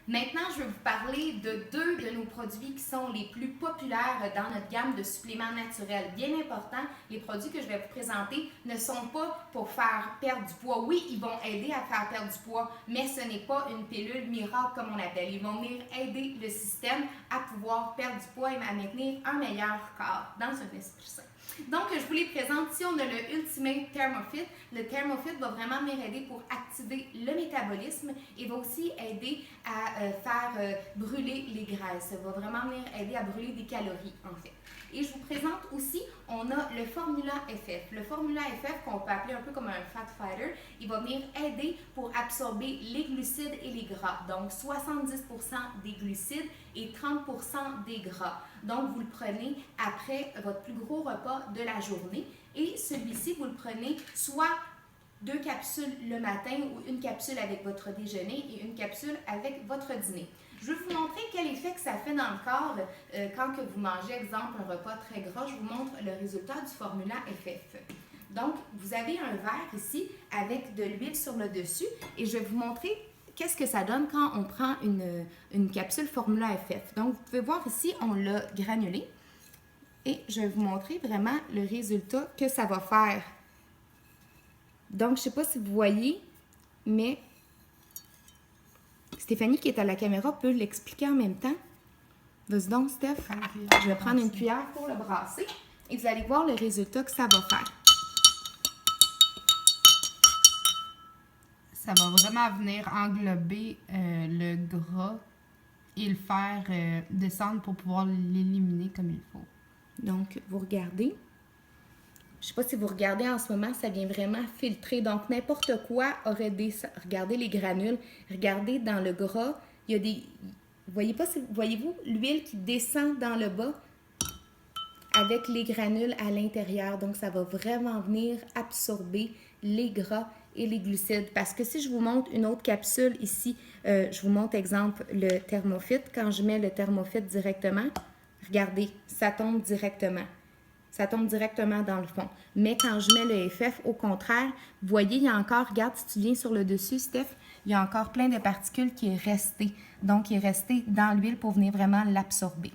Maintenant, je vais vous parler de deux de nos produits qui sont les plus populaires dans notre gamme de suppléments naturels. Bien important, les produits que je vais vous présenter ne sont pas pour faire perdre du poids. Oui, ils vont aider à faire perdre du poids, mais ce n'est pas une pilule miracle comme on l'appelle. Ils vont venir aider le système à pouvoir perdre du poids et à maintenir un meilleur corps dans un esprit sain. Donc, je vous les présente. Ici, on a le Ultimate Thermofit. Le Thermofit va vraiment venir aider pour activer le métabolisme et va aussi aider à faire brûler les graisses. Ça va vraiment venir aider à brûler des calories, en fait. Et je vous présente aussi, on a le Formula FF. Le Formula FF, qu'on peut appeler un peu comme un Fat Fighter, il va venir aider pour absorber les glucides et les gras. Donc, 70% des glucides et 30% des gras. Donc, vous le prenez après votre plus gros repas de la journée. Et celui-ci, vous le prenez soit 2 capsules le matin ou une capsule avec votre déjeuner et une capsule avec votre dîner. Je vais vous montrer quel effet que ça fait dans le corps quand que vous mangez, exemple, un repas très gras. Je vous montre le résultat du Formula FF. Donc, vous avez un verre ici avec de l'huile sur le dessus et je vais vous montrer qu'est-ce que ça donne quand on prend une capsule Formula FF. Donc, vous pouvez voir ici, on l'a granulé et je vais vous montrer vraiment le résultat que ça va faire. Donc, je ne sais pas si vous voyez, mais Stéphanie qui est à la caméra peut l'expliquer en même temps. Vas-y donc, Steph. Je vais prendre une cuillère pour le brasser et vous allez voir le résultat que ça va faire. Ça va vraiment venir englober le gras et le faire descendre pour pouvoir l'éliminer comme il faut. Donc, vous regardez. Je ne sais pas si vous regardez en ce moment, ça vient vraiment filtrer. Donc, n'importe quoi aurait des... Regardez les granules. Regardez dans le gras. Il y a des... Voyez-vous l'huile qui descend dans le bas avec les granules à l'intérieur. Donc, ça va vraiment venir absorber les gras et les glucides. Parce que si je vous montre une autre capsule ici, je vous montre, exemple, le Thermofit. Quand je mets le Thermofit directement, regardez, ça tombe directement. Ça tombe directement dans le fond. Mais quand je mets le FF, au contraire, vous voyez, il y a encore, regarde, si tu viens sur le dessus, Steph, il y a encore plein de particules qui est resté. Donc, il est resté dans l'huile pour venir vraiment l'absorber.